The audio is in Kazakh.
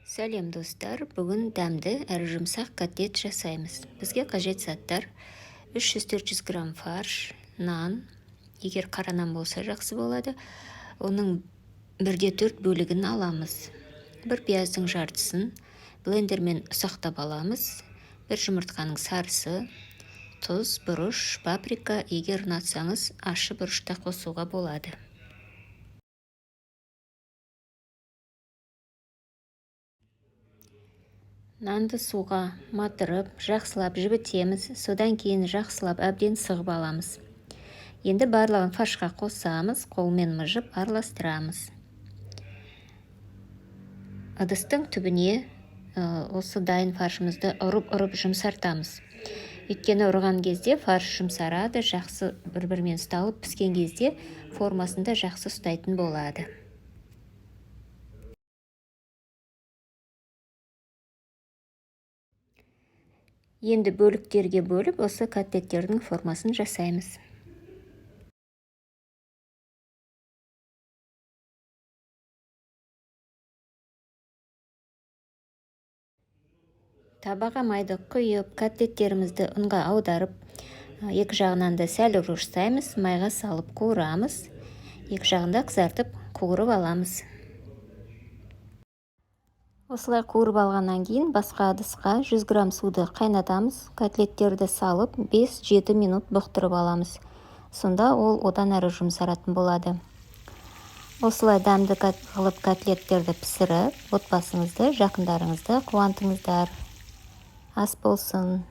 Сәлем достар, бүгін дәмді әрі жұмсақ котлет жасаймыз. Бізге қажет заттар 300-400 грамм фарш, нан, егер қара нан болса жақсы болады. Оның 1/4 бөлігін аламыз. Бір пияздың жартысын блендермен ұсақтап аламыз. Бір жұмыртқаның сарысы, тұз, бұрыш, паприка, егер ұнатсаңыз ащы бұрыш та қосуға болады. Нанды суға матырып, жақсылап жібітеміз, содан кейін жақсылап әбден сығып аламыз. Енді барлығын фаршқа қосамыз, қолмен мыжып араластырамыз. Ыдыстың түбіне осы дайын фаршымызды ұрып жұмсартамыз. Өйткені ұрған кезде фарш жұмсарады, жақсы бір-бірімен ұсталып піскен кезде формасында жақсы ұстайтын болады. Енді бөліктерге бөліп, осы котлеттердің формасын жасаймыз. Табаға майды құйып, котлеттерімізді ұнға аударып, екі жағынан да сәл ұрыштаймыз, майға салып қуырамыз. Екі жағында қызартып қуырып аламыз. Осылай қуырып алғаннан кейін басқа ыдысқа 100 грамм суды қайнатамыз. Котлеттерді салып 5-7 минут бұқтырып аламыз. Сонда ол одан әрі жұмсаратын болады. Осылай дәмді қылып котлеттерді пісіріп, отбасыңызды, жақындарыңызды қуантыңыздар. Ас болсын.